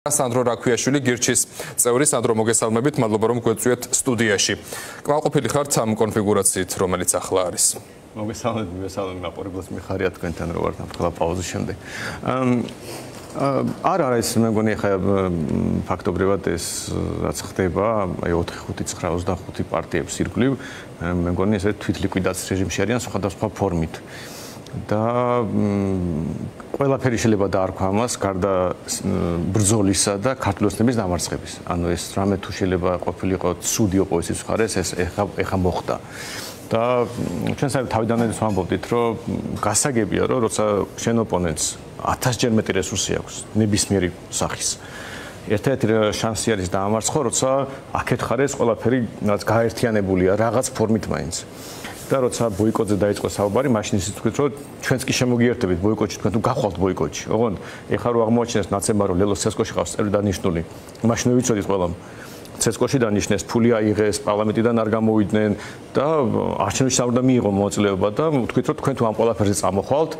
სანდრო რაქვიაშვილი გირჩის წევრი სანდრო მოგესალმებით, მადლობა რომ გვეწვიეთ სტუდიაში. კმაყოფილი ხართ ამ კონფიგურაციით, რომელიც ახლა არის. მოგესალმებით, მაყურებელს მიხარია თქვენთან რო ვართ ახლა პაუზის შემდეგ. არ არის მე მგონი ხა ფაქტობრივად ეს რაც ხდება, აი 4-5-9-25 პარტიების ირგვლივ, მე მგონი ესე თვითლიკვიდაციის რეჟიმში არიან სხვადასხვა ფორმით. და ყველაფერი შეიძლება დაარქვა ამას გარდა ბრძოლისა და ქართული ოცნების დამარცხების. ანუ ეს რამე თუ შეიძლება ყოფილიყო ცუდი ოპოზიციის მხარეს, ეს ეხა მოხდა. და ჩვენ საერთოდ თავიდანაც ვამბობდით, რომ გასაგებია, რომ როცა შენ ოპონენტს 1000-ჯერ მეტი რესურსი აქვს ნებისმიერი სახის. ერთ-ერთი შანსი არის დაამარცხო, როცა აქეთ ხარ ეს ყველაფერი რაც გაერთიანებულია რაღაც ფორმით მაინც. და როცა ბოიკოტზე დაიწყო საუბარი, მაშინ ისიც თქვით, რომ ჩვენც კი შემოგიერთებით ბოიკოტში, თქვენ თუ გახვალთ ბოიკოტში. ოღონდ ეხლა რო აღმოაჩინეს ნაცემბა, რომ ლელოს ცესკოში ყავს წევრი დანიშნული. მაშინ ვიცოდით ყველამ. ცესკოში დანიშნეს, ფული აიღეს, პარლამენტიდან არ გამოვიდნენ და არჩევნებში საუბარი მიიღო მონაწილეობა და თქვით, რომ თქვენ თუ ამ ყველაფერზე წამოხვალთ,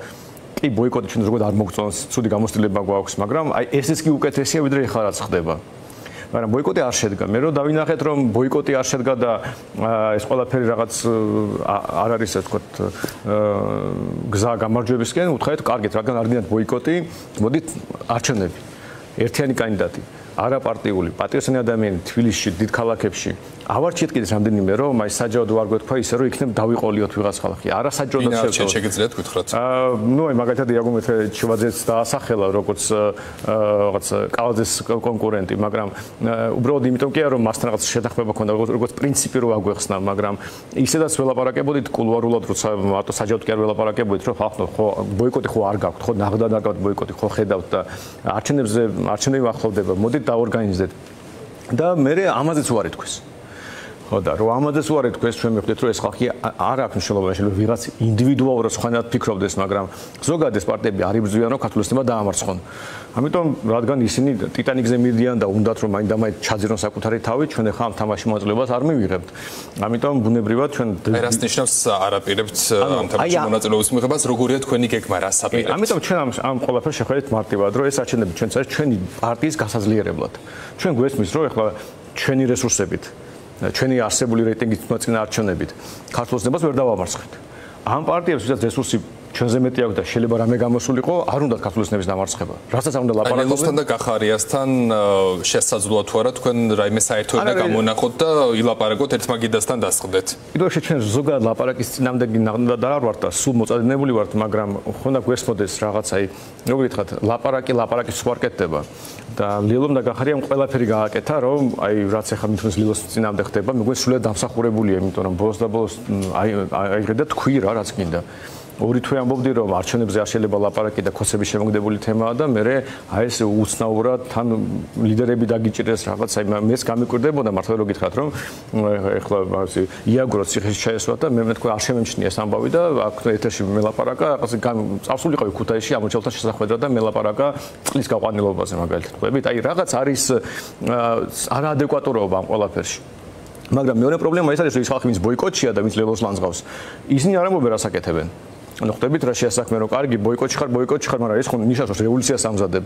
კი ბოიკოტი ჩვენ როგორ არ მოგწონს, ცუდი გამოცდილება გვაქვს, მაგრამ აი ესეც კი უკეთესია, ვიდრე ეხლა რაც ხდება. მაგრამ ბოიკოტი არ შედგა. მე რო დავინახეთ, რომ ბოიკოტი არ შედგა და ეს ყველაფერი რაღაც არ არის, ასე ვთქვათ, გზა გამარჯვებისკენ, უთხარით, კარგით, რადგან არ დინათ ბოიკოტი, მოდით არჩევნები. ერთიანი კანდიდატი, არაპარტიული, პატრიოტული ადამიანი თბილისში, დიდ ქალაქებში. ავარჩიეთ კიდე რამდენიმე რომ აი საჯარო არ გვეთქვა ისე რომ იქნებ დავიყოლიოთ ვიღაც ხალხი. არასაჯარო და შეგიძლიათ გითხრათ. ნუ აი მაგალითად იაგო მეჩევაძეც დაასახელა როგორც რაღაც კალაძეს კონკურენტი, მაგრამ უბრალოდ იმიტომ კი არა რომ მასთან რაღაც შეთანხმება ქონდა, როგორც პრინციპი რო აგვეხსნა, მაგრამ ისედაც ველაპარაკებოდით კულუარულად, როცა მარტო საჯაროდ კი არ ველაპარაკებოდით, რომ ხალხო ხო ბოიკოტი ხო არ გაქვთ, ხო ნაღდად არ გაქვთ ბოიკოტი, ხო ხედავთ და არჩევნები ახლოვდება, მოდით დაორგანიზდეთ. და მე ამაზეც უარი თქვეს. ხო და რომ ამაზეც უარი თქვეს, ჩვენ მივხვდით, რომ ეს ხალხი არ აქვს მნიშვნელობა, შეიძლება ვიღაც ინდივიდუალურად სხვანაირად ფიქრობდეს, მაგრამ ზოგადად ეს პარტიები არ იბრძვიან, რომ ქართული ოცნება დაამარცხონ. ამიტომ რადგან ისინი ტიტანიკზე მიდიან და უნდათ რომ მაინდა-მაინც ჩაძირონ საკუთარი თავი, ჩვენ ახლა ამ თამაში მონაწილეობას არ მივიღებთ. ამიტომ ბუნებრივად ჩვენ რას ნიშნავს არაპირებთ ამ თამაში მონაწილეობის მიღებას, როგორია თქვენი გეგმა, რას აპირებთ? ამიტომ ჩვენ ამ ყველაფერს შეხედეთ მარტივად, რომ ეს არჩევნები ჩვენც არის ჩვენი პარტიის გასაძლიერებლად. ჩვენ გვესმის, რომ ახლა ჩვენი რესურსებით ჩვენი არსებული რეიტინგით წინა არჩევნებით ქართულ ოცნებას ვერ დავამარცხეთ. ამ პარტიებს ვისაც რესურსი ჩვენზე მეტი აქვს და შეიძლება რამე გამოსულიყო, არ უნდა ქართულ ოცნების დამარცხება. რასაც არ უნდა ლაპარაკობდეთ. ლელოსთან და გახარიასთან შესაძლოა თუ არა თქვენ რაიმე საერთოება გამონახოთ და ილაპარაკოთ ერთმაგიდასთან დასხდეთ. კიდევ ჩვენ ზოგადად ლაპარაკის წინამდები ნაღდად არ ვართ და სულ მოწადებული ვართ, მაგრამ ხონდა გვესმოდეს რაღაც აი როგორ გითხრათ, ლაპარაკის სვარკეთდება. და ლილომ და გახარიამ ყველაფერი გააკეთა, რომ აი რაც ახლა მithmes ლილოს წინამდე ხდება, მეგონი სულად დამსახურებულია, იმიტომ რომ ბოლოს და ბოლოს აიღე და თქვი რა რაც გინდა. ორი თვე ამბობდი რომ არჩევნებზე არ შეიძლება ლაპარაკი და ქოსების შემოგდებული თემაა და მე აი ეს უცნაურად თან ლიდერები დაგიჭირეს რაღაც აი მეც გამიკვირდებოდა მართლა რომ გითხრათ რომ ეხლა ასე იაგროს ციხეში ჩაესვა და მე თქვა არ შემემჩნია ეს ამბავი და აქ ეთერში მელაპარაკა რაღაც წავსულიყავი ქუთაისში ამოჩელთა შესახვედრა და მელაპარაკა წყლის გაყვანილობაზე მაგალითად ყვებით აი რაღაც არის არაადეკვატურობა ამ ყველაფერში. მაგრამ მეორე პრობლემა ის არის რომ ის ხალხი ვინც ბოიკოტშია და ვინც ლელოს ლანძღავს ისინი არ ამბობენ რას აკეთებენ. ანუ ხვდებით რა შეასაქმე რომ კარგი ბოიკოტში ხარ, მაგრამ ეს ხო ნიშნავს რომ რევოლუციას ამზადებ.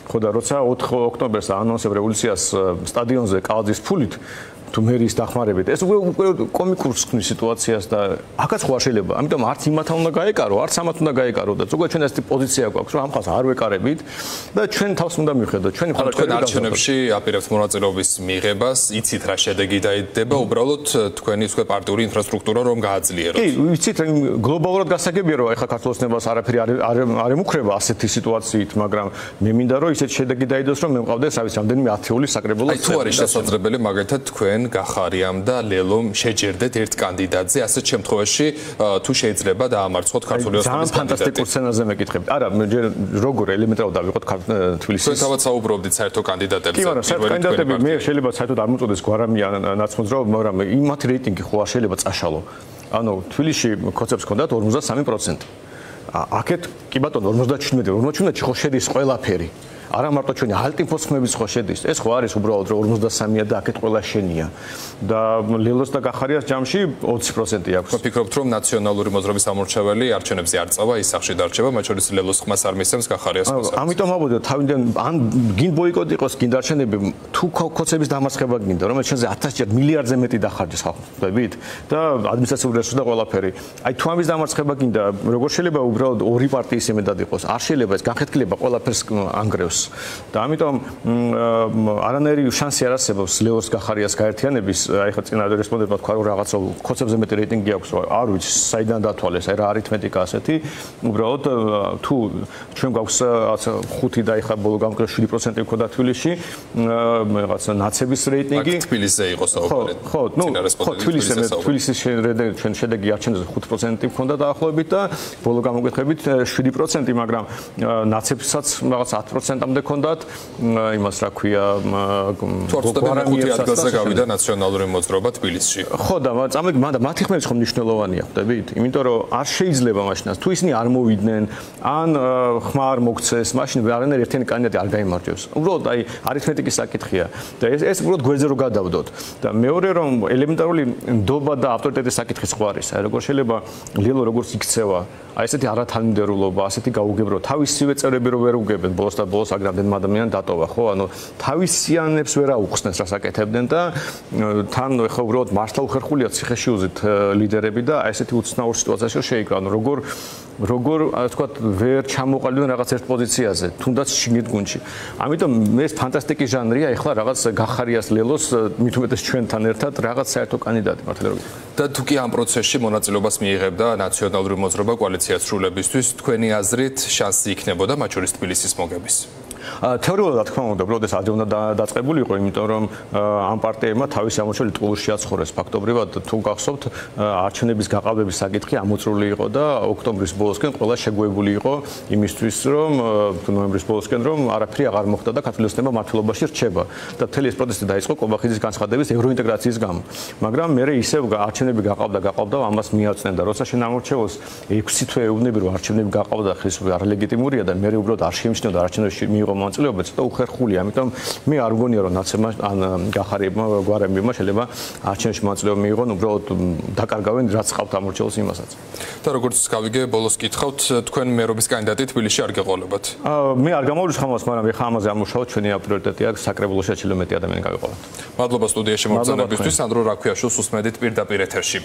ხო და როცა 4 ოქტომბერს აანონსებ რევოლუციას სტადიონზე კალაძის ფულით თუ მერის დახმარებით, ეს უკვე კომიკურს ხნის სიტუაციას და აქაც ხო არ შეიძლება. ამიტომ არც იმათან უნდა გაეკარო, არც ამათ უნდა გაეკარო და ზოგადად ჩვენ ასეთი პოზიცია გვაქვს, რომ ამ ხალხს არ ვეკარებით და ჩვენ თავს უნდა მივხედოთ. ჩვენი თქვენ არჩევნებში აპირებთ მონაწილეობის მიღებას, იცით რა შედეგი დაიდება, უბრალოდ თქვენი უკვე პარტიული ინფრასტრუქტურა რომ გააძლიეროთ. კი, ვიცით, გლობალურად გასაგებია, რომ ახლა ქართულ ოცნებას არაფერი არ ემუქრება ასეთი სიტუაციით, მაგრამ მე მინდა რომ ისეთ შედეგი დაიდოს, რომ მე მყავდეს, რა ვიცი, რამდენიმე ათეული საკრებულო. აი თუ არის შესაძლებელი მაგალითად თქვენ გახარიამ და ლელომ შეჯერდეთ ერთ კანდიდატზე, ასეთ შემთხვევაში თუ შეიძლება დაამარცხოთ ქართული ოცნების კანდიდატი. ძალიან ფანტასტიკურ სცენაზე მეკითხებით. არა, როგორ ელემენტარულად დავიღოთ თბილისის. თქვენ თავად საუბრობდით საერთო კანდიდატებზე. კი, მაგრამ საერთო კანდიდატები მე შეიძლება საერთოდ არ მოწოდეს გვარამია ნაცმოძრაობა, მაგრამ იმათი რეიტინგი ხო არ შეიძლება წაშალო. ანუ თბილისში ქოცებს ჰქონდათ 53%. აქეთ კი ბატონო 57-ში ხო შედის ყველაფერი. არა მარტო ჩვენი ალტინფოს ხო შედის. ეს ხო არის უბრალოდ 53-ია და აქეთ ყველა შენია. და ლელოს და გახარიას ჯამში 20% აქვს. ვფიქრობთ, რომ ნაციონალური მოძრაობის ამორჩეველი არჩევნებზე არ წავა, ის სახში დარჩება, მათ შორის ლელოს ხმას არ მისცემს, გახარიას ხმას. ამიტომ ამბობდი, თავიდან ან გინ ბოიკოტი იყოს, გინ დარჩენები, თუ ქოცების დამარცხება გინდა, რომელიც შენზე 1000-ჯერ მილიარდზე მეტი დახარჯეს ხალხს, ხვდებით? და ადმინისტრაციული რესურსი და ყველაფერი. აი თუ ამის დამარცხება გინდა, როგორ შეიძლება უბრალოდ ორი პარტიის იმედად იყოს? არ შეიძლება ეს განხეთქილება ყველაფერს ანგრევს. და ამიტომ არანაირი შანსი არ არსებობს ლეოს გახარიას გაერთიანების, აი ხა წინა რესპონდენტმა თქვა რომ რაღაცა ქოცებზე მეტი რეიტინგი აქვს, რომ არ ვიცი, საიდან დათვალეს, აი რა არითმეტიკა ასეთი, უბრალოდ თუ ჩვენ გვაქვს 5 და ახლა ბოლო გამკრა 7% ქონდა თბილისში, რაღაცა ნაცების რეიტინგი თბილისზე იყო საუბარი. ხო, თბილისის ჩვენ შედეგი არჩევნებზე 5% ქონდა დაახლოებით და ბოლო გამოკითხებით 7%, მაგრამ ნაცებსაც რაღაც 10%-ამდე ქონდათ, იმას რა ქვია, გვარამიეს ადგილზე გავიდა ნაციონალური მოძრაობა თბილისში. ხო და მათი ხმების ხომ მნიშვნელოვანია, ხვდებით? იმიტომ რომ არ შეიძლება მაშინაც თუ ისინი არ მოვიდნენ, ან ხმა არ მოგცეს, მაშინ არანაირი ერთიანი კანდიდატი არ გაიმარჯვებს. უბრალოდ აი არითმეტიკის საკითხია და ეს უბრალოდ გვერდზე რო გადავდოთ. და მეორე რომ ელემენტარული ნდობა და ავტორიტეტის საკითხი სხვა არის. აი როგორ შეიძლება ლილო როგორც იქცევა, აი ესეთი არათანმიმდევრულობა, ასეთი გაუგებრო, თავისივე წევრები რო ვერ უგებენ, ბოლოს და ბოლოს აგრამდენ ადამიანი დატოვა, ხო? ანუ თავისიანებს ვერ აუხსნეს რას აკეთებდნენ და თან ხო უბრალოდ მართლა უხერხულია ციხეში უზით ლიდერები და აი ესეთი უცნაურ სიტუაციაში შეიკრა. ანუ როგორ თქვა ვერ ჩამოყალიბდნენ რაღაც ერთ პოზიციაზე, თუნდაც შიგნით გუნდში. ამიტომ ეს ფანტასტიკი ჟანრია, ეხლა რაღაც გახარიას ლელოს მით უმეტეს ჩვენთან ერთად რაღაც საერთო კანდიდატი მართლა რომ. და თუ კი ამ პროცესში მონაწილეობას მიიღებდა ნაციონალური მოძრაობა კოალიციას სრულებისთვის, თქვენი აზრით შანსი იქნებოდა მათ შორის თბილისის მოგების? თეორიულად რა თქმა უნდა, უბრალოდ ეს ადრე უნდა დაწყებულიყო, იმიტომ რომ ამ პარტიებმა თავისი ამორჩეველი ტყუილში აცხორეს ფაქტობრივად, თუ გახსოვთ, არჩევნების გაყალბების საკითხი ამოწრული იყო და ოქტომბრის ბოლოსკენ ყველა შეგვეებული იყო იმისთვის, რომ ნოემბრის ბოლოსკენ რომ არაფერი აღარ მოხდა და ქართული ოცნება მართლობაში რჩება და მთელი ეს პროცესი დაიწყო კობახიძის განცხადების ევროინტეგრაციის გამო. მაგრამ მე ისევ არჩევნები გაყავდა, ამას მიაწვნენ და როცა შენ ამორჩეულს 6 თვე ეუბნები რომ არჩევნები გაყავდა, ხის არალეგიტიმურია და მე უბრალოდ არ შეიმჩნევდა არჩევნებში მიიღო მონაწილეობა ცოტა უხერხულია, ამიტომ მე არ მგონია რომ ნაცებმა ან გახარიებმა გვარებმა შეიძლება არჩევნებში მონაწილეობა მიიღონ, უბრალოდ დაკარგავენ რაც ყავთ ამორჩეულს იმასაც. და როგორც გავიგე, ბოლოს კითხავთ, თქვენ მერობის კანდიდატი თბილისში არ გეყოლებათ? მე არ გამოვიდეს ხამას, მაგრამ ეხა ამაზე ამუშავოთ, ჩვენი პრიორიტეტია საკრებულოში შეიძლება მეტი ადამიანი გავიყოლოთ. მადლობა სტუდიაში მოგზაურობისთვის, სანდრო რაქვიაშვილს უსმედით პირდაპირ ეთერში.